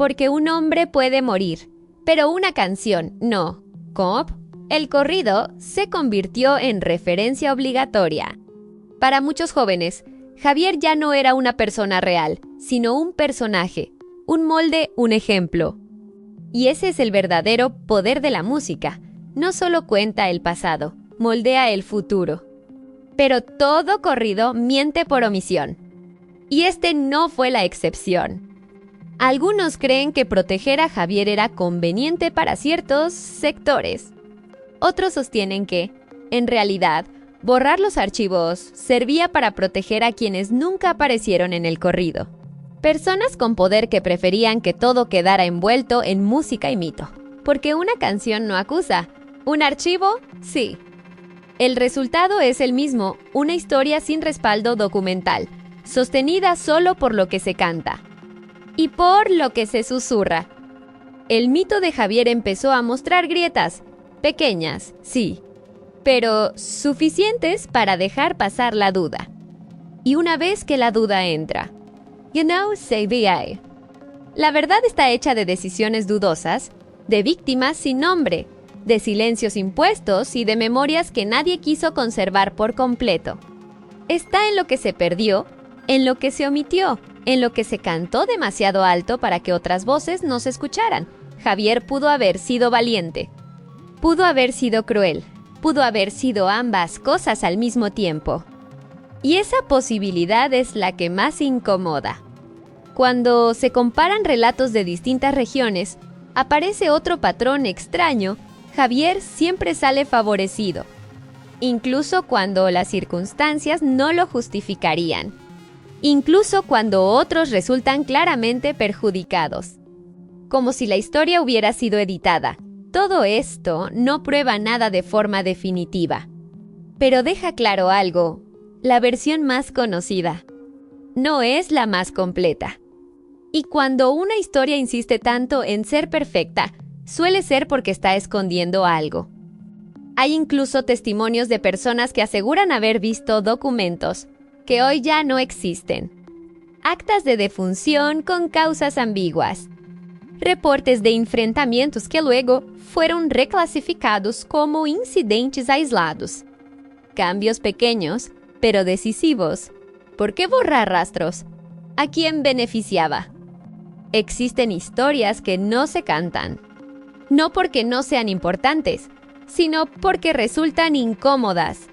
porque un hombre puede morir, pero una canción no. ¿Cómo? El corrido se convirtió en referencia obligatoria. Para muchos jóvenes, Javier ya no era una persona real, sino un personaje, un molde, un ejemplo. Y ese es el verdadero poder de la música. No solo cuenta el pasado, moldea el futuro. Pero todo corrido miente por omisión. Y este no fue la excepción. Algunos creen que proteger a Javier era conveniente para ciertos sectores. Otros sostienen que, en realidad, borrar los archivos servía para proteger a quienes nunca aparecieron en el corrido. Personas con poder que preferían que todo quedara envuelto en música y mito. Porque una canción no acusa, un archivo, sí. El resultado es el mismo, una historia sin respaldo documental, sostenida solo por lo que se canta y por lo que se susurra. El mito de Javier empezó a mostrar grietas, pequeñas, sí, pero suficientes para dejar pasar la duda. Y una vez que la duda entra, say VI. La verdad está hecha de decisiones dudosas, de víctimas sin nombre, de silencios impuestos y de memorias que nadie quiso conservar por completo. Está en lo que se perdió, en lo que se omitió, en lo que se cantó demasiado alto para que otras voces no se escucharan. Javier pudo haber sido valiente. Pudo haber sido cruel. Pudo haber sido ambas cosas al mismo tiempo. Y esa posibilidad es la que más incomoda. Cuando se comparan relatos de distintas regiones, aparece otro patrón extraño. Javier siempre sale favorecido, incluso cuando las circunstancias no lo justificarían, incluso cuando otros resultan claramente perjudicados. Como si la historia hubiera sido editada. Todo esto no prueba nada de forma definitiva, pero deja claro algo: la versión más conocida no es la más completa. Y cuando una historia insiste tanto en ser perfecta, suele ser porque está escondiendo algo. Hay incluso testimonios de personas que aseguran haber visto documentos que hoy ya no existen. Actas de defunción con causas ambiguas. Reportes de enfrentamientos que luego fueron reclasificados como incidentes aislados. Cambios pequeños, pero decisivos. ¿Por qué borrar rastros? ¿A quién beneficiaba? Existen historias que no se cantan. No porque no sean importantes, sino porque resultan incómodas.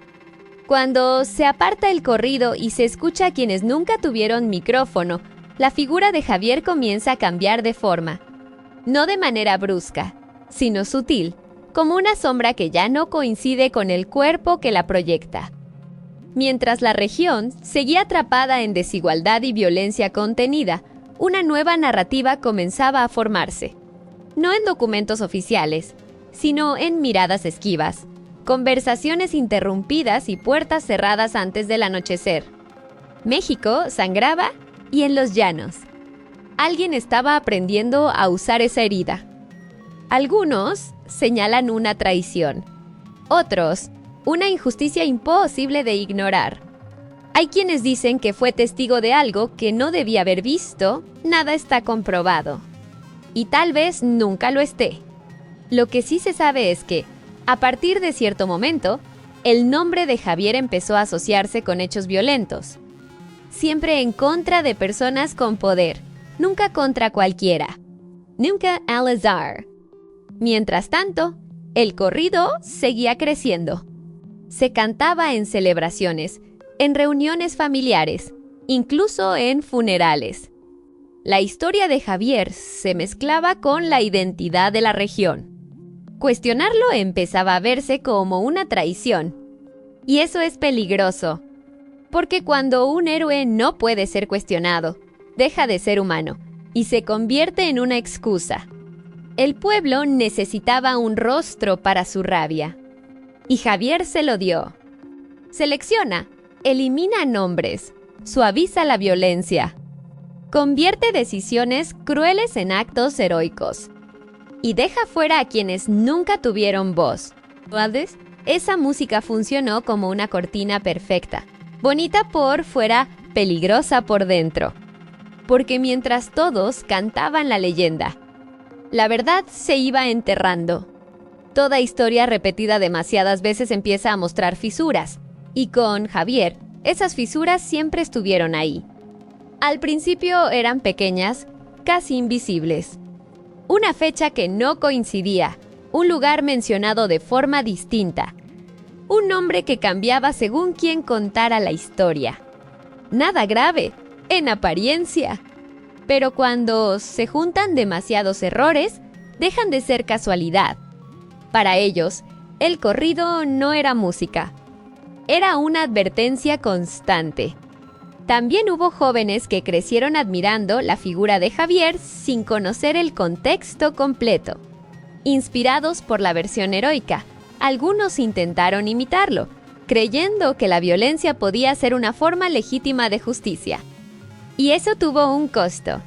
Cuando se aparta el corrido y se escucha a quienes nunca tuvieron micrófono, la figura de Javier comienza a cambiar de forma. No de manera brusca, sino sutil, como una sombra que ya no coincide con el cuerpo que la proyecta. Mientras la región seguía atrapada en desigualdad y violencia contenida, una nueva narrativa comenzaba a formarse. No en documentos oficiales, sino en miradas esquivas, conversaciones interrumpidas y puertas cerradas antes del anochecer. México sangraba y en los llanos. Alguien estaba aprendiendo a usar esa herida. Algunos señalan una traición. Otros, una injusticia imposible de ignorar. Hay quienes dicen que fue testigo de algo que no debía haber visto. Nada está comprobado. Y tal vez nunca lo esté. Lo que sí se sabe es que, a partir de cierto momento, el nombre de Javier empezó a asociarse con hechos violentos. Siempre en contra de personas con poder, nunca contra cualquiera. Nunca al azar. Mientras tanto, el corrido seguía creciendo. Se cantaba en celebraciones, en reuniones familiares, incluso en funerales. La historia de Javier se mezclaba con la identidad de la región. Cuestionarlo empezaba a verse como una traición. Y eso es peligroso, porque cuando un héroe no puede ser cuestionado, deja de ser humano y se convierte en una excusa. El pueblo necesitaba un rostro para su rabia. Y Javier se lo dio. Selecciona, elimina nombres, suaviza la violencia. Convierte decisiones crueles en actos heroicos. Y deja fuera a quienes nunca tuvieron voz. Esa música funcionó como una cortina perfecta. Bonita por fuera, peligrosa por dentro. porque mientras todos cantaban la leyenda, la verdad se iba enterrando. Toda historia repetida demasiadas veces empieza a mostrar fisuras, y con Javier, esas fisuras siempre estuvieron ahí. Al principio eran pequeñas, casi invisibles. Una fecha que no coincidía, un lugar mencionado de forma distinta, un nombre que cambiaba según quien contara la historia. Nada grave, en apariencia. Pero cuando se juntan demasiados errores, dejan de ser casualidad. Para ellos, el corrido no era música. Era una advertencia constante. También hubo jóvenes que crecieron admirando la figura de Javier sin conocer el contexto completo. Inspirados por la versión heroica, algunos intentaron imitarlo, creyendo que la violencia podía ser una forma legítima de justicia. Y eso tuvo un costo.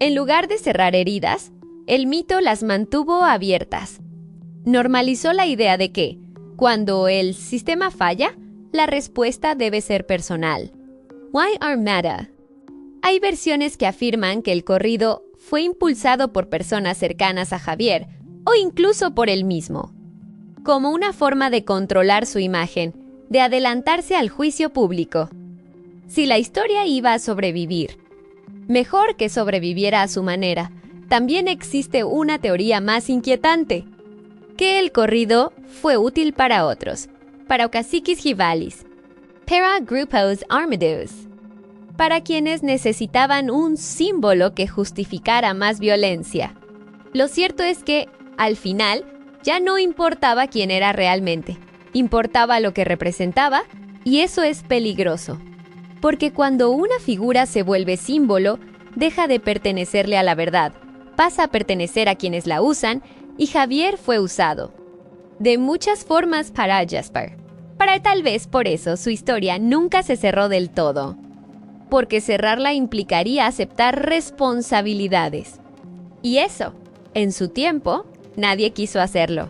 En lugar de cerrar heridas, el mito las mantuvo abiertas. Normalizó la idea de que, cuando el sistema falla, la respuesta debe ser personal. Why Armada? Hay versiones que afirman que el corrido fue impulsado por personas cercanas a Javier, o incluso por él mismo, como una forma de controlar su imagen, de adelantarse al juicio público. Si la historia iba a sobrevivir, mejor que sobreviviera a su manera. También existe una teoría más inquietante, que el corrido fue útil para otros, para caciques jivalis, para grupos armados, para quienes necesitaban un símbolo que justificara más violencia. Lo cierto es que, al final, ya no importaba quién era realmente, importaba lo que representaba, y eso es peligroso. Porque cuando una figura se vuelve símbolo, deja de pertenecerle a la verdad, pasa a pertenecer a quienes la usan, y Javier fue usado. De muchas formas para Jasper. Para tal vez por eso su historia nunca se cerró del todo. Porque cerrarla implicaría aceptar responsabilidades. Y eso, en su tiempo, nadie quiso hacerlo.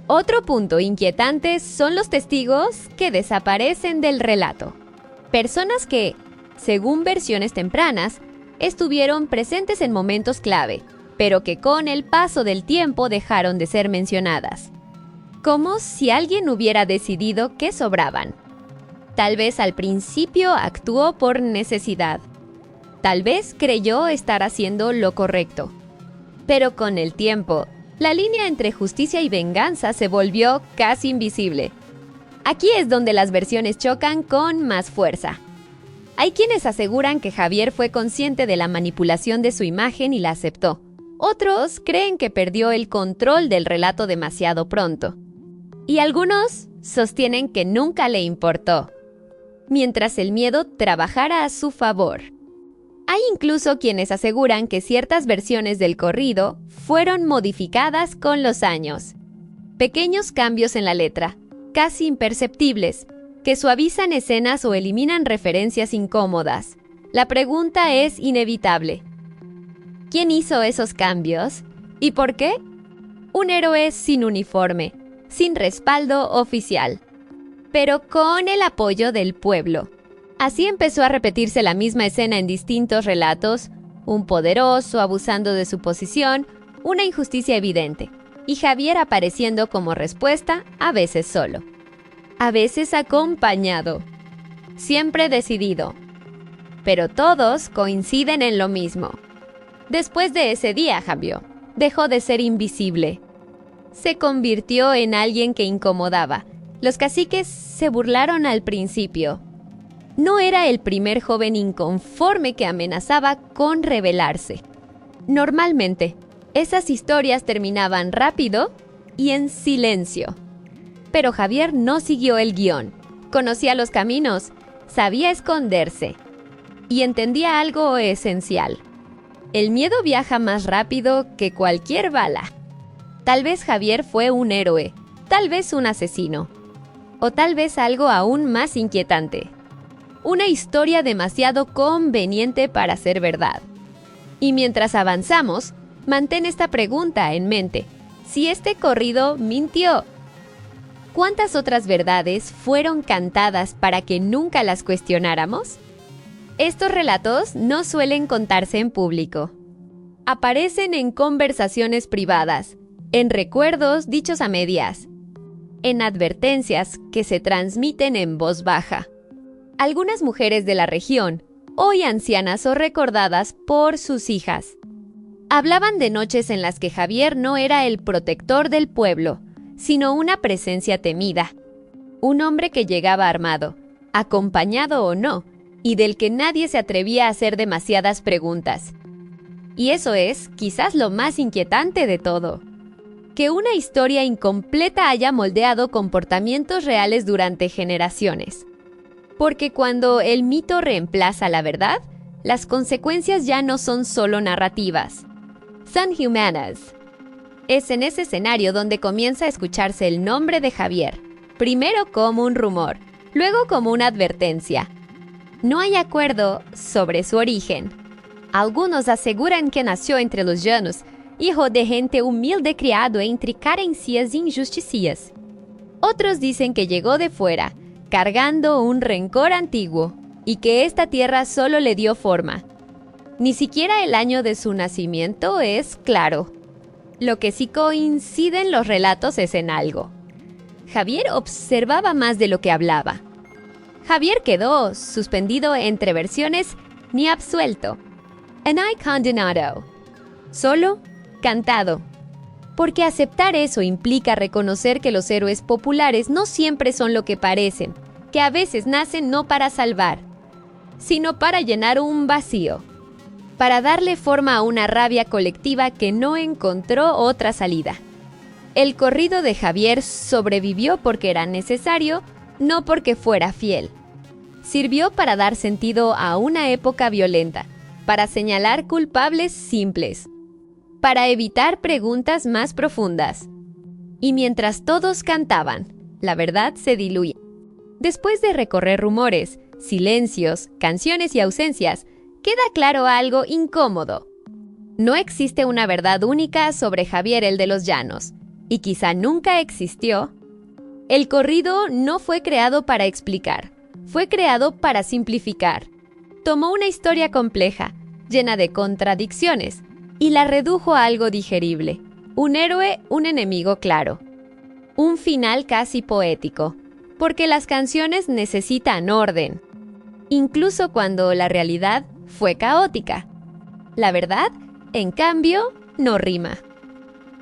Otro punto inquietante son los testigos que desaparecen del relato. Personas que, según versiones tempranas, estuvieron presentes en momentos clave, pero que con el paso del tiempo dejaron de ser mencionadas. Como si alguien hubiera decidido que sobraban. Tal vez al principio actuó por necesidad. Tal vez creyó estar haciendo lo correcto. Pero con el tiempo, la línea entre justicia y venganza se volvió casi invisible. Aquí es donde las versiones chocan con más fuerza. Hay quienes aseguran que Javier fue consciente de la manipulación de su imagen y la aceptó. Otros creen que perdió el control del relato demasiado pronto. Y algunos sostienen que nunca le importó, mientras el miedo trabajara a su favor. Hay incluso quienes aseguran que ciertas versiones del corrido fueron modificadas con los años. Pequeños cambios en la letra, casi imperceptibles, que suavizan escenas o eliminan referencias incómodas. La pregunta es inevitable. ¿Quién hizo esos cambios? ¿Y por qué? Un héroe sin uniforme, sin respaldo oficial, pero con el apoyo del pueblo. Así empezó a repetirse la misma escena en distintos relatos, un poderoso abusando de su posición, una injusticia evidente, y Javier apareciendo como respuesta, a veces solo, a veces acompañado, siempre decidido. Pero todos coinciden en lo mismo. Después de ese día, Javier dejó de ser invisible. Se convirtió en alguien que incomodaba. Los caciques se burlaron al principio. No era el primer joven inconforme que amenazaba con rebelarse. Normalmente, esas historias terminaban rápido y en silencio. Pero Javier no siguió el guión. Conocía los caminos, sabía esconderse y entendía algo esencial. El miedo viaja más rápido que cualquier bala. Tal vez Javier fue un héroe, tal vez un asesino, o tal vez algo aún más inquietante. Una historia demasiado conveniente para ser verdad. Y mientras avanzamos, mantén esta pregunta en mente. Si este corrido mintió, ¿cuántas otras verdades fueron cantadas para que nunca las cuestionáramos? Estos relatos no suelen contarse en público. Aparecen en conversaciones privadas, en recuerdos dichos a medias, en advertencias que se transmiten en voz baja. Algunas mujeres de la región, hoy ancianas o recordadas por sus hijas, hablaban de noches en las que Javier no era el protector del pueblo, sino una presencia temida. Un hombre que llegaba armado, acompañado o no, y del que nadie se atrevía a hacer demasiadas preguntas. Y eso es, quizás, lo más inquietante de todo. Que una historia incompleta haya moldeado comportamientos reales durante generaciones. Porque cuando el mito reemplaza la verdad, las consecuencias ya no son solo narrativas, son humanas. Es en ese escenario donde comienza a escucharse el nombre de Javier, primero como un rumor, luego como una advertencia. No hay acuerdo sobre su origen. Algunos aseguran que nació entre los llanos, hijo de gente humilde criado entre carencias e injusticias. Otros dicen que llegó de fuera, cargando un rencor antiguo, y que esta tierra solo le dio forma. Ni siquiera el año de su nacimiento es claro. Lo que sí coinciden los relatos es en algo. Javier observaba más de lo que hablaba. Javier quedó suspendido entre versiones ni absuelto. Ni condenado. Solo cantado. Porque aceptar eso implica reconocer que los héroes populares no siempre son lo que parecen, que a veces nacen no para salvar, sino para llenar un vacío, para darle forma a una rabia colectiva que no encontró otra salida. El corrido de Javier sobrevivió porque era necesario, no porque fuera fiel. Sirvió para dar sentido a una época violenta, para señalar culpables simples, para evitar preguntas más profundas. Y mientras todos cantaban, la verdad se diluía. Después de recorrer rumores, silencios, canciones y ausencias, queda claro algo incómodo. No existe una verdad única sobre Javier el de los Llanos, y quizá nunca existió. El corrido no fue creado para explicar, fue creado para simplificar. Tomó una historia compleja, llena de contradicciones, y la redujo a algo digerible. Un héroe, un enemigo claro. Un final casi poético, porque las canciones necesitan orden, incluso cuando la realidad fue caótica. La verdad, en cambio, no rima.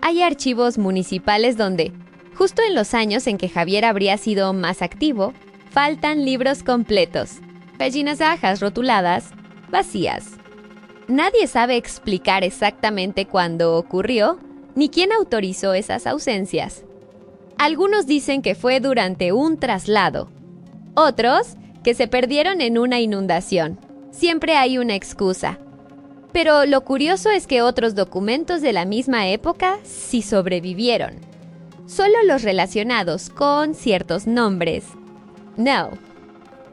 Hay archivos municipales donde, justo en los años en que Javier habría sido más activo, faltan libros completos, páginas bajas rotuladas, vacías. Nadie sabe explicar exactamente cuándo ocurrió, ni quién autorizó esas ausencias. Algunos dicen que fue durante un traslado. Otros, que se perdieron en una inundación. Siempre hay una excusa. Pero lo curioso es que otros documentos de la misma época sí sobrevivieron. Solo los relacionados con ciertos nombres. No.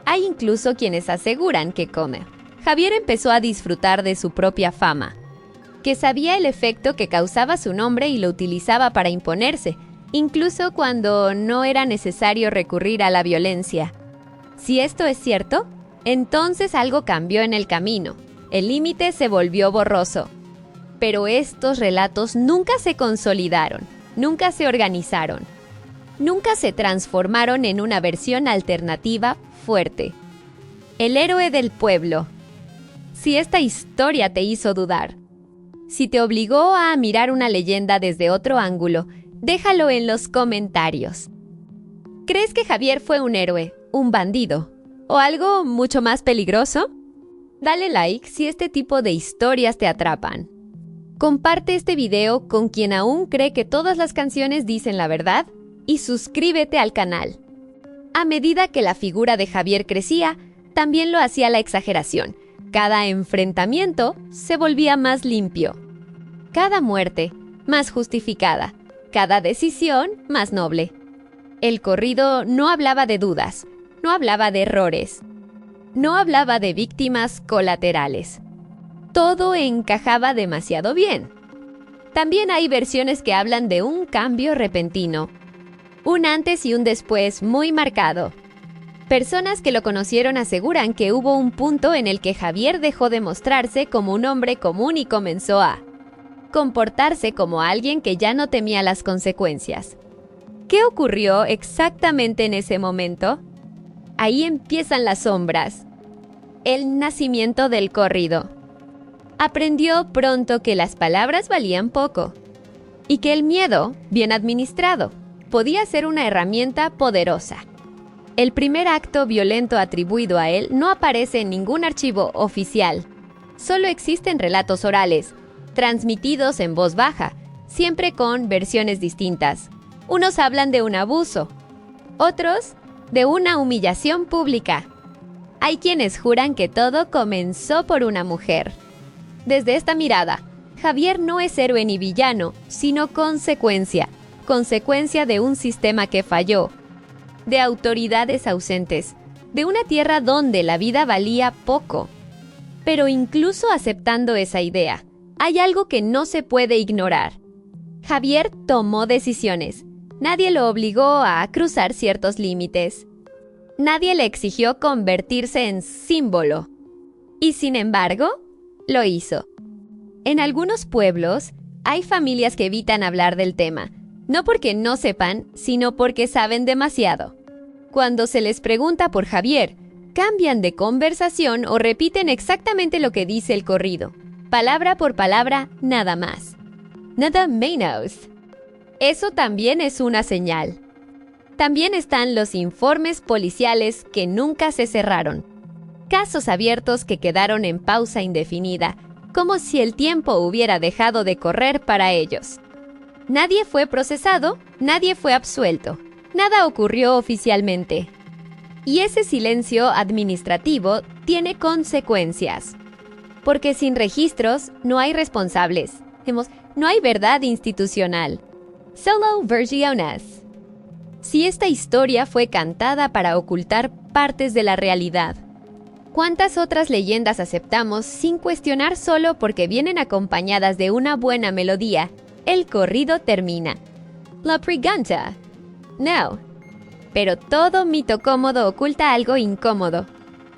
Hay incluso quienes aseguran que Javier empezó a disfrutar de su propia fama, que sabía el efecto que causaba su nombre y lo utilizaba para imponerse, incluso cuando no era necesario recurrir a la violencia. Si esto es cierto, entonces algo cambió en el camino. El límite se volvió borroso. Pero estos relatos nunca se consolidaron, nunca se organizaron, nunca se transformaron en una versión alternativa fuerte. El héroe del pueblo. Si esta historia te hizo dudar, si te obligó a mirar una leyenda desde otro ángulo, déjalo en los comentarios. ¿Crees que Javier fue un héroe, un bandido o algo mucho más peligroso? Dale like si este tipo de historias te atrapan. Comparte este video con quien aún cree que todas las canciones dicen la verdad y suscríbete al canal. A medida que la figura de Javier crecía, también lo hacía la exageración. Cada enfrentamiento se volvía más limpio. Cada muerte más justificada. Cada decisión más noble. El corrido no hablaba de dudas, no hablaba de errores, no hablaba de víctimas colaterales. Todo encajaba demasiado bien. También hay versiones que hablan de un cambio repentino, un antes y un después muy marcado. Personas que lo conocieron aseguran que hubo un punto en el que Javier dejó de mostrarse como un hombre común y comenzó a comportarse como alguien que ya no temía las consecuencias. ¿Qué ocurrió exactamente en ese momento? Ahí empiezan las sombras. El nacimiento del corrido. Aprendió pronto que las palabras valían poco y que el miedo, bien administrado, podía ser una herramienta poderosa. El primer acto violento atribuido a él no aparece en ningún archivo oficial. Solo existen relatos orales, transmitidos en voz baja, siempre con versiones distintas. Unos hablan de un abuso, otros de una humillación pública. Hay quienes juran que todo comenzó por una mujer. Desde esta mirada, Javier no es héroe ni villano, sino consecuencia de un sistema que falló, de autoridades ausentes, de una tierra donde la vida valía poco. Pero incluso aceptando esa idea, hay algo que no se puede ignorar. Javier tomó decisiones. Nadie lo obligó a cruzar ciertos límites. Nadie le exigió convertirse en símbolo. Y sin embargo, lo hizo. En algunos pueblos, hay familias que evitan hablar del tema, no porque no sepan, sino porque saben demasiado. Cuando se les pregunta por Javier, cambian de conversación o repiten exactamente lo que dice el corrido, palabra por palabra, nada más. Nada menos. Eso también es una señal. También están los informes policiales que nunca se cerraron. Casos abiertos que quedaron en pausa indefinida, como si el tiempo hubiera dejado de correr para ellos. Nadie fue procesado, nadie fue absuelto, nada ocurrió oficialmente. Y ese silencio administrativo tiene consecuencias. Porque sin registros no hay responsables. No hay verdad institucional. Solo versiones. Si esta historia fue cantada para ocultar partes de la realidad, ¿cuántas otras leyendas aceptamos sin cuestionar solo porque vienen acompañadas de una buena melodía? El corrido termina. La pregunta. No. Pero todo mito cómodo oculta algo incómodo.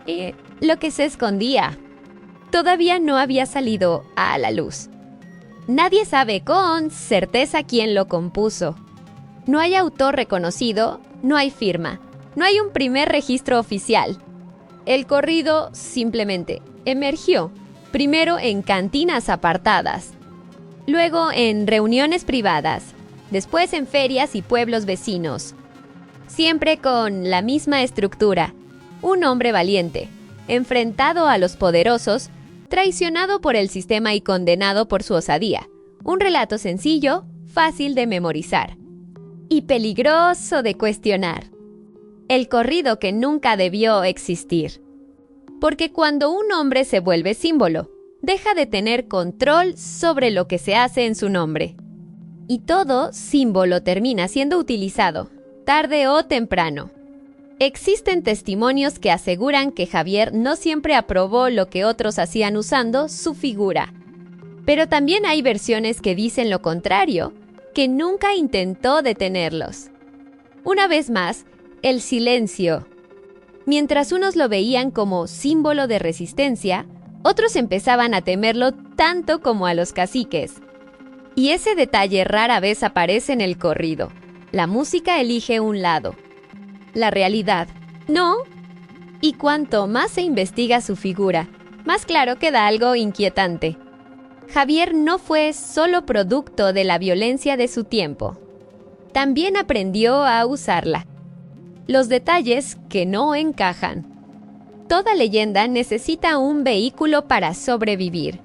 Y lo que se escondía todavía no había salido a la luz. Nadie sabe con certeza quién lo compuso. No hay autor reconocido, no hay firma, no hay un primer registro oficial. El corrido simplemente emergió, primero en cantinas apartadas, luego en reuniones privadas, después en ferias y pueblos vecinos. Siempre con la misma estructura, un hombre valiente, enfrentado a los poderosos, traicionado por el sistema y condenado por su osadía. Un relato sencillo, fácil de memorizar y peligroso de cuestionar. El corrido que nunca debió existir. Porque cuando un hombre se vuelve símbolo, deja de tener control sobre lo que se hace en su nombre. Y todo símbolo termina siendo utilizado, tarde o temprano. Existen testimonios que aseguran que Javier no siempre aprobó lo que otros hacían usando su figura. Pero también hay versiones que dicen lo contrario, que nunca intentó detenerlos. Una vez más, el silencio. Mientras unos lo veían como símbolo de resistencia, otros empezaban a temerlo tanto como a los caciques. Y ese detalle rara vez aparece en el corrido. La música elige un lado. La realidad, no. Y cuanto más se investiga su figura, más claro queda algo inquietante. Javier no fue solo producto de la violencia de su tiempo. También aprendió a usarla. Los detalles que no encajan. Toda leyenda necesita un vehículo para sobrevivir.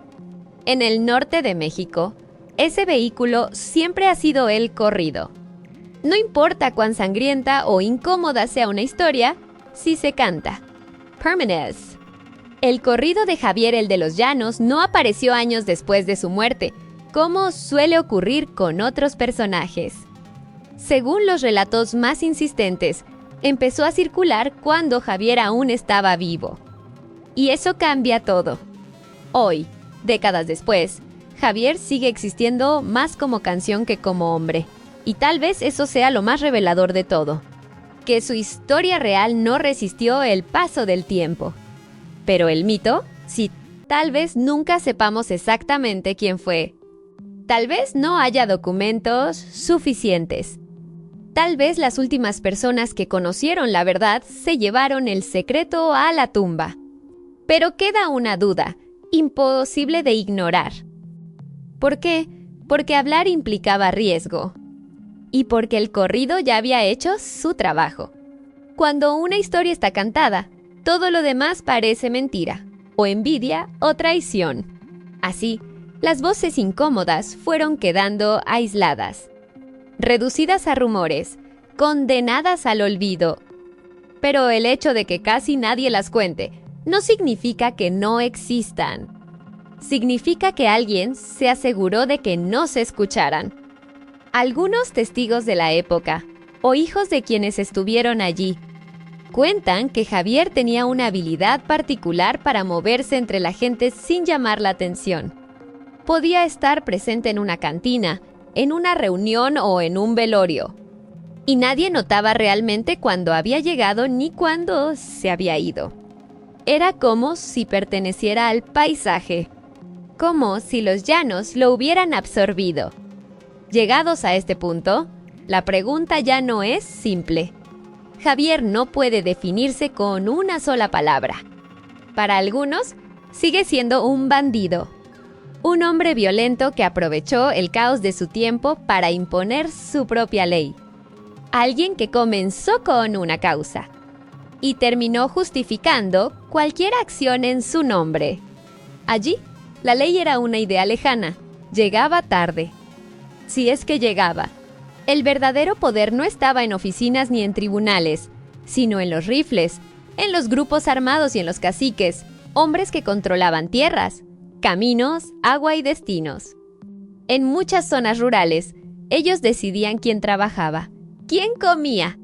En el norte de México, ese vehículo siempre ha sido el corrido. No importa cuán sangrienta o incómoda sea una historia, si se canta. Permanece. El corrido de Javier el de los Llanos no apareció años después de su muerte, como suele ocurrir con otros personajes. Según los relatos más insistentes, empezó a circular cuando Javier aún estaba vivo. Y eso cambia todo. Hoy, décadas después, Javier sigue existiendo más como canción que como hombre. Y tal vez eso sea lo más revelador de todo. que su historia real no resistió el paso del tiempo. Pero el mito, sí, tal vez nunca sepamos exactamente quién fue. Tal vez no haya documentos suficientes. Tal vez las últimas personas que conocieron la verdad se llevaron el secreto a la tumba. Pero queda una duda, imposible de ignorar. ¿Por qué? Porque hablar implicaba riesgo. Y porque el corrido ya había hecho su trabajo. Cuando una historia está cantada, todo lo demás parece mentira, o envidia, o traición. Así, las voces incómodas fueron quedando aisladas, reducidas a rumores, condenadas al olvido. Pero el hecho de que casi nadie las cuente no significa que no existan. Significa que alguien se aseguró de que no se escucharan. Algunos testigos de la época, o hijos de quienes estuvieron allí, cuentan que Javier tenía una habilidad particular para moverse entre la gente sin llamar la atención. Podía estar presente en una cantina, en una reunión o en un velorio. Y nadie notaba realmente cuándo había llegado ni cuándo se había ido. Era como si perteneciera al paisaje, como si los llanos lo hubieran absorbido. Llegados a este punto, la pregunta ya no es simple. Javier no puede definirse con una sola palabra. Para algunos, sigue siendo un bandido. Un hombre violento que aprovechó el caos de su tiempo para imponer su propia ley. Alguien que comenzó con una causa y terminó justificando cualquier acción en su nombre. Allí, la ley era una idea lejana. Llegaba tarde. Si es que llegaba. El verdadero poder no estaba en oficinas ni en tribunales, sino en los rifles, en los grupos armados y en los caciques, hombres que controlaban tierras, caminos, agua y destinos. En muchas zonas rurales, ellos decidían quién trabajaba, quién comía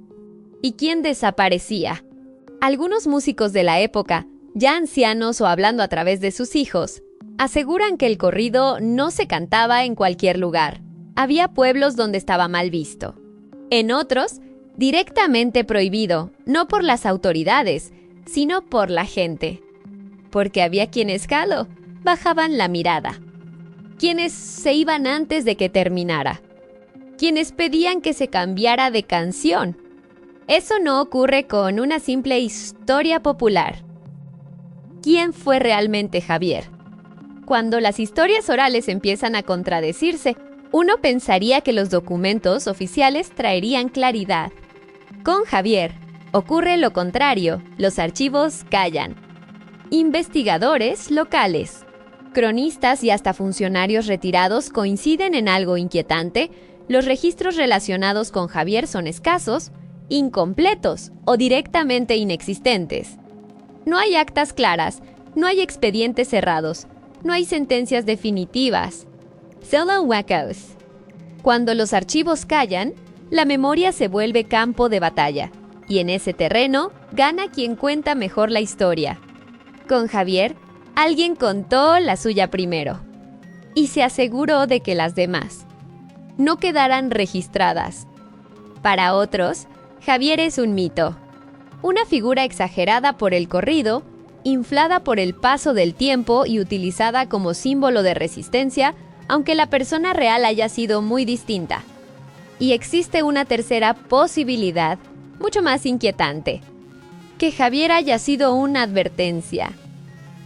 y quién desaparecía. Algunos músicos de la época, ya ancianos o hablando a través de sus hijos, aseguran que el corrido no se cantaba en cualquier lugar. Había pueblos donde estaba mal visto. En otros, directamente prohibido, no por las autoridades, sino por la gente. Porque había quienes bajaban la mirada. Quienes se iban antes de que terminara. Quienes pedían que se cambiara de canción. Eso no ocurre con una simple historia popular. ¿Quién fue realmente Javier? Cuando las historias orales empiezan a contradecirse, uno pensaría que los documentos oficiales traerían claridad. Con Javier ocurre lo contrario, los archivos callan. Investigadores locales, cronistas y hasta funcionarios retirados coinciden en algo inquietante. Los registros relacionados con Javier son escasos, incompletos o directamente inexistentes. No hay actas claras, no hay expedientes cerrados, no hay sentencias definitivas. Solo huecos. Cuando los archivos callan, la memoria se vuelve campo de batalla, y en ese terreno gana quien cuenta mejor la historia. Con Javier, alguien contó la suya primero, y se aseguró de que las demás no quedaran registradas. Para otros, Javier es un mito, una figura exagerada por el corrido, inflada por el paso del tiempo y utilizada como símbolo de resistencia, aunque la persona real haya sido muy distinta. Y existe una tercera posibilidad, mucho más inquietante: que Javier haya sido una advertencia.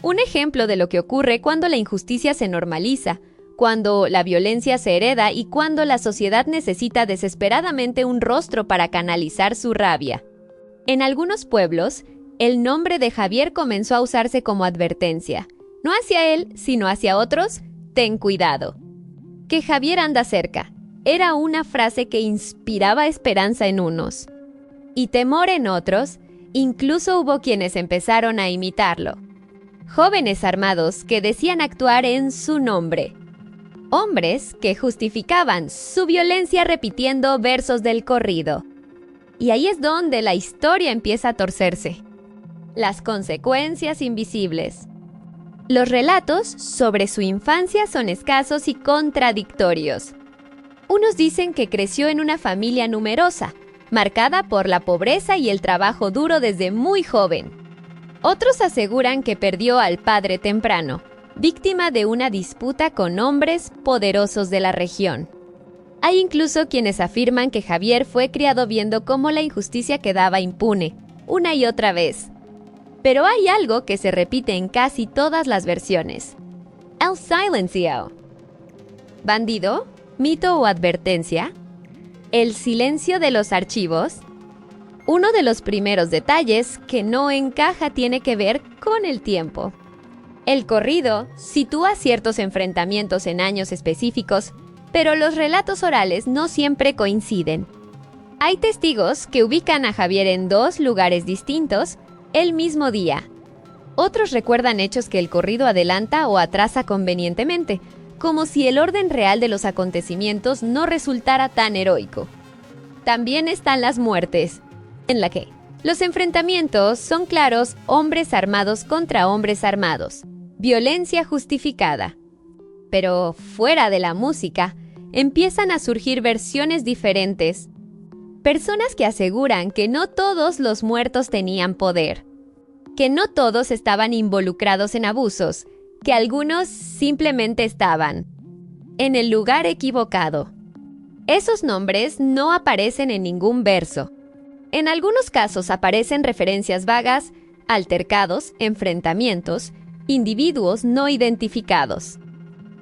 Un ejemplo de lo que ocurre cuando la injusticia se normaliza, cuando la violencia se hereda y cuando la sociedad necesita desesperadamente un rostro para canalizar su rabia. En algunos pueblos, el nombre de Javier comenzó a usarse como advertencia. No hacia él, sino hacia otros: ten cuidado. Que Javier anda cerca era una frase que inspiraba esperanza en unos y temor en otros. Incluso hubo quienes empezaron a imitarlo. Jóvenes armados que decían actuar en su nombre. Hombres que justificaban su violencia repitiendo versos del corrido. Y ahí es donde la historia empieza a torcerse. Las consecuencias invisibles. Los relatos sobre su infancia son escasos y contradictorios. Unos dicen que creció en una familia numerosa, marcada por la pobreza y el trabajo duro desde muy joven. Otros aseguran que perdió al padre temprano, víctima de una disputa con hombres poderosos de la región. Hay incluso quienes afirman que Javier fue criado viendo cómo la injusticia quedaba impune, una y otra vez. Pero hay algo que se repite en casi todas las versiones. El silencio. ¿Bandido? ¿Mito o advertencia? ¿El silencio de los archivos? Uno de los primeros detalles que no encaja tiene que ver con el tiempo. El corrido sitúa ciertos enfrentamientos en años específicos, pero los relatos orales no siempre coinciden. Hay testigos que ubican a Javier en 2 lugares distintos el mismo día. Otros recuerdan hechos que el corrido adelanta o atrasa convenientemente, como si el orden real de los acontecimientos no resultara tan heroico. También están las muertes, en la que los enfrentamientos son claros, hombres armados contra hombres armados, violencia justificada. Pero fuera de la música, empiezan a surgir versiones diferentes. Personas que aseguran que no todos los muertos tenían poder, que no todos estaban involucrados en abusos, que algunos simplemente estaban en el lugar equivocado. Esos nombres no aparecen en ningún verso. En algunos casos aparecen referencias vagas, altercados, enfrentamientos, individuos no identificados,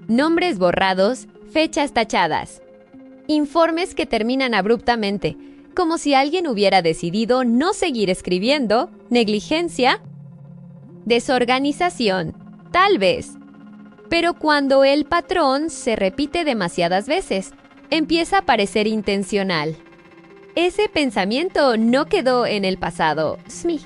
nombres borrados, fechas tachadas, informes que terminan abruptamente, como si alguien hubiera decidido no seguir escribiendo, negligencia, desorganización, tal vez. Pero cuando el patrón se repite demasiadas veces, empieza a parecer intencional. Ese pensamiento no quedó en el pasado, Smith.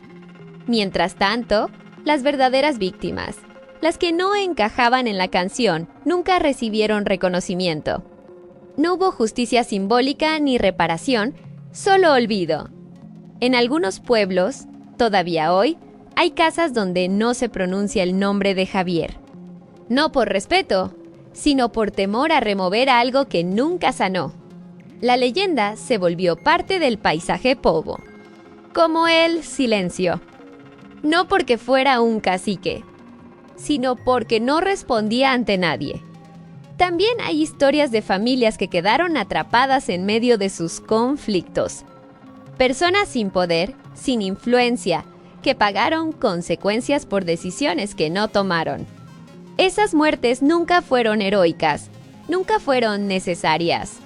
Mientras tanto, las verdaderas víctimas, las que no encajaban en la canción, nunca recibieron reconocimiento. No hubo justicia simbólica ni reparación, solo olvido. En algunos pueblos, todavía hoy, hay casas donde no se pronuncia el nombre de Javier. No por respeto, sino por temor a remover algo que nunca sanó. La leyenda se volvió parte del paisaje pobo, como el silencio. No porque fuera un cacique, sino porque no respondía ante nadie. También hay historias de familias que quedaron atrapadas en medio de sus conflictos. Personas sin poder, sin influencia, que pagaron consecuencias por decisiones que no tomaron. Esas muertes nunca fueron heroicas, nunca fueron necesarias,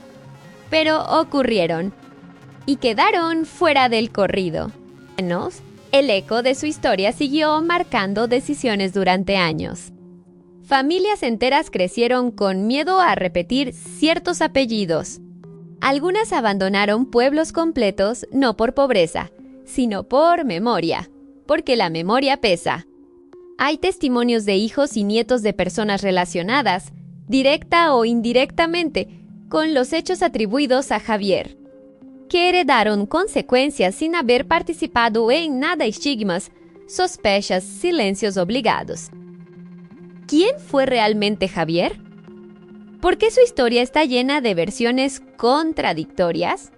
pero ocurrieron y quedaron fuera del corrido. El eco de su historia siguió marcando decisiones durante años. Familias enteras crecieron con miedo a repetir ciertos apellidos. Algunas abandonaron pueblos completos no por pobreza, sino por memoria, porque la memoria pesa. Hay testimonios de hijos y nietos de personas relacionadas, directa o indirectamente, con los hechos atribuidos a Javier, que heredaron consecuencias sin haber participado en nada, estigmas, sospechas, silencios obligados. ¿Quién fue realmente Javier? ¿Por qué su historia está llena de versiones contradictorias?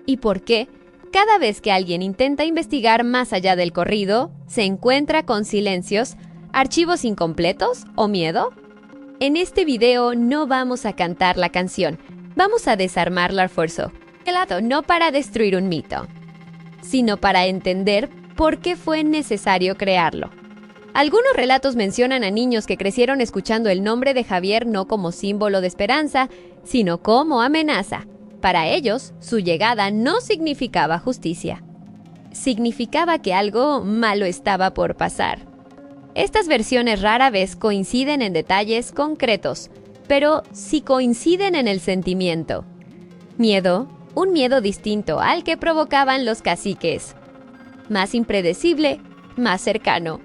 ¿Y por qué, cada vez que alguien intenta investigar más allá del corrido, se encuentra con silencios, archivos incompletos o miedo? En este video no vamos a cantar la canción, vamos a desarmar la fuerza. No para destruir un mito, sino para entender por qué fue necesario crearlo. Algunos relatos mencionan a niños que crecieron escuchando el nombre de Javier no como símbolo de esperanza, sino como amenaza. Para ellos, su llegada no significaba justicia. Significaba que algo malo estaba por pasar. Estas versiones rara vez coinciden en detalles concretos, pero sí coinciden en el sentimiento. Miedo, un miedo distinto al que provocaban los caciques. Más impredecible, más cercano.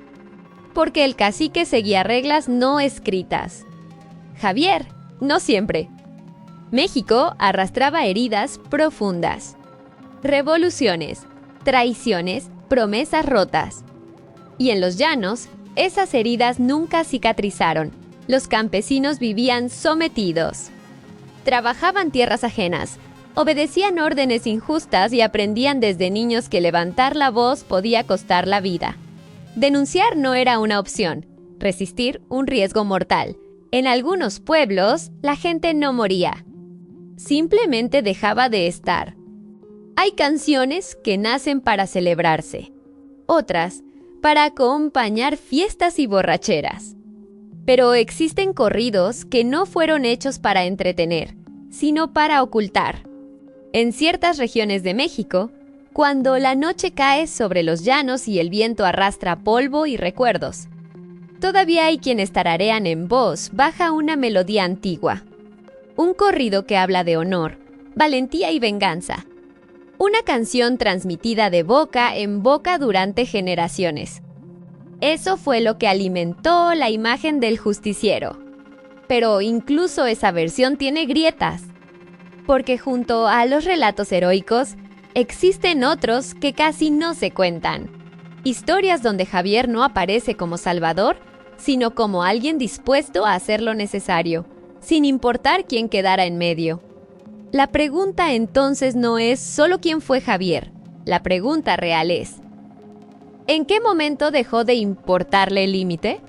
Porque el cacique seguía reglas no escritas. Javier, no siempre. México arrastraba heridas profundas. Revoluciones, traiciones, promesas rotas. Y en los llanos, esas heridas nunca cicatrizaron. Los campesinos vivían sometidos. Trabajaban tierras ajenas, Obedecían órdenes injustas y aprendían desde niños que levantar la voz podía costar la vida. Denunciar no era una opción, resistir un riesgo mortal. En algunos pueblos, la gente no moría. Simplemente dejaba de estar. Hay canciones que nacen para celebrarse, otras para acompañar fiestas y borracheras. Pero existen corridos que no fueron hechos para entretener, sino para ocultar. En ciertas regiones de México, cuando la noche cae sobre los llanos y el viento arrastra polvo y recuerdos, todavía hay quienes tararean en voz baja una melodía antigua. Un corrido que habla de honor, valentía y venganza. Una canción transmitida de boca en boca durante generaciones. Eso fue lo que alimentó la imagen del justiciero. Pero incluso esa versión tiene grietas, porque junto a los relatos heroicos, existen otros que casi no se cuentan. Historias donde Javier no aparece como salvador, sino como alguien dispuesto a hacer lo necesario, sin importar quién quedara en medio. La pregunta entonces no es solo quién fue Javier, la pregunta real es: ¿en qué momento dejó de importarle el límite?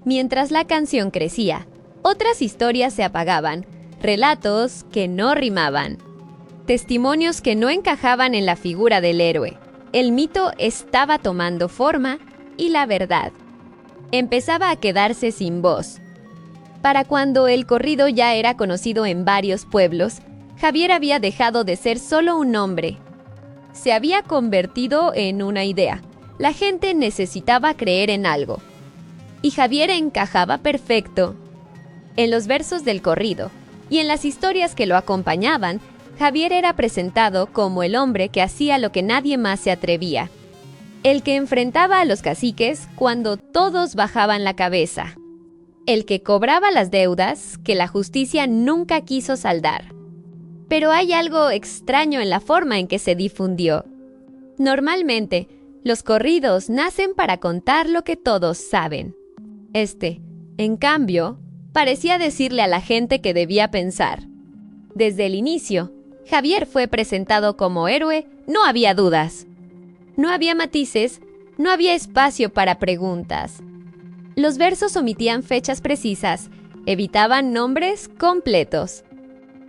Mientras la canción crecía, otras historias se apagaban, relatos que no rimaban, testimonios que no encajaban en la figura del héroe. El mito estaba tomando forma y la verdad empezaba a quedarse sin voz. Para cuando el corrido ya era conocido en varios pueblos, Javier había dejado de ser solo un nombre. Se había convertido en una idea. La gente necesitaba creer en algo. Y Javier encajaba perfecto. En los versos del corrido y en las historias que lo acompañaban, Javier era presentado como el hombre que hacía lo que nadie más se atrevía. El que enfrentaba a los caciques cuando todos bajaban la cabeza. El que cobraba las deudas que la justicia nunca quiso saldar. Pero hay algo extraño en la forma en que se difundió. Normalmente, los corridos nacen para contar lo que todos saben. En cambio, parecía decirle a la gente que debía pensar. Desde el inicio, Javier fue presentado como héroe, no había dudas. No había matices, no había espacio para preguntas. Los versos omitían fechas precisas, evitaban nombres completos.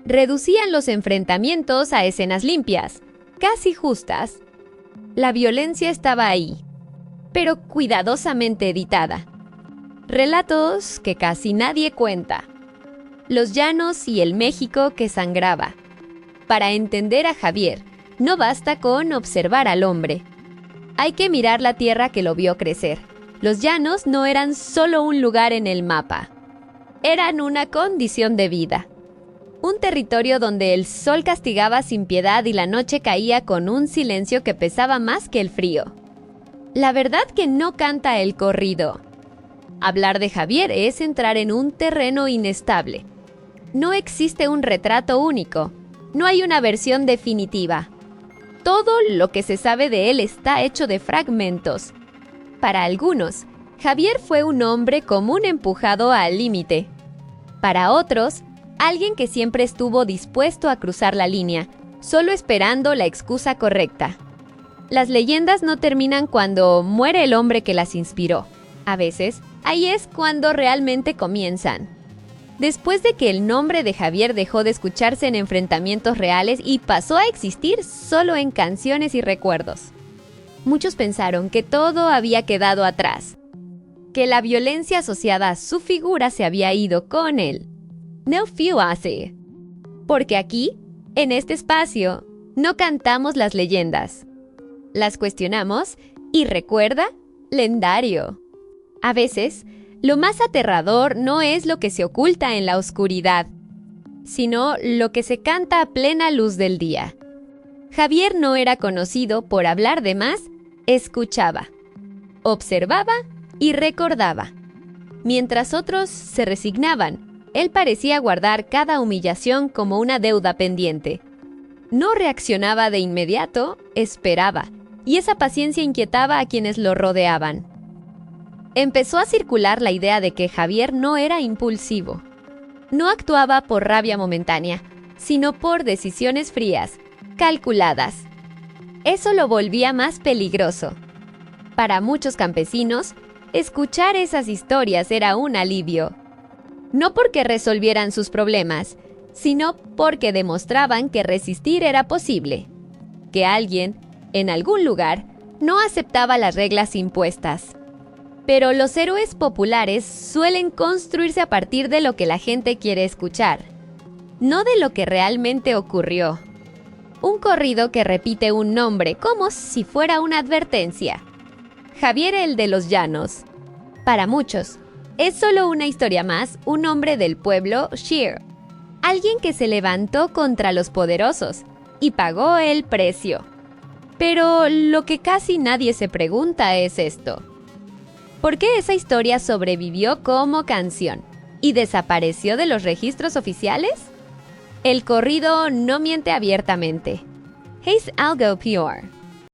Reducían los enfrentamientos a escenas limpias, casi justas. La violencia estaba ahí, pero cuidadosamente editada. Relatos que casi nadie cuenta. Los llanos y el México que sangraba. Para entender a Javier, no basta con observar al hombre. Hay que mirar la tierra que lo vio crecer. Los llanos no eran solo un lugar en el mapa. Eran una condición de vida. Un territorio donde el sol castigaba sin piedad y la noche caía con un silencio que pesaba más que el frío. La verdad que no canta el corrido. Hablar de Javier es entrar en un terreno inestable. No existe un retrato único. No hay una versión definitiva. Todo lo que se sabe de él está hecho de fragmentos. Para algunos, Javier fue un hombre común empujado al límite. Para otros, alguien que siempre estuvo dispuesto a cruzar la línea, solo esperando la excusa correcta. Las leyendas no terminan cuando muere el hombre que las inspiró. A veces, ahí es cuando realmente comienzan. Después de que el nombre de Javier dejó de escucharse en enfrentamientos reales y pasó a existir solo en canciones y recuerdos. Muchos pensaron que todo había quedado atrás, que la violencia asociada a su figura se había ido con él. No fue así, porque aquí, en este espacio, no cantamos las leyendas. Las cuestionamos y recuerda, lendario. A veces, lo más aterrador no es lo que se oculta en la oscuridad, sino lo que se canta a plena luz del día. Javier no era conocido por hablar de más, escuchaba, observaba y recordaba. Mientras otros se resignaban, él parecía guardar cada humillación como una deuda pendiente. No reaccionaba de inmediato, esperaba, y esa paciencia inquietaba a quienes lo rodeaban. Empezó a circular la idea de que Javier no era impulsivo. No actuaba por rabia momentánea, sino por decisiones frías, calculadas. Eso lo volvía más peligroso. Para muchos campesinos, escuchar esas historias era un alivio. No porque resolvieran sus problemas, sino porque demostraban que resistir era posible, que alguien, en algún lugar, no aceptaba las reglas impuestas. Pero los héroes populares suelen construirse a partir de lo que la gente quiere escuchar, no de lo que realmente ocurrió. Un corrido que repite un nombre como si fuera una advertencia. Javier el de los Llanos. Para muchos, es solo una historia más, un hombre del pueblo Sheer. Alguien que se levantó contra los poderosos y pagó el precio. Pero lo que casi nadie se pregunta es esto. ¿Por qué esa historia sobrevivió como canción y desapareció de los registros oficiales? El corrido no miente abiertamente. He's algo peor.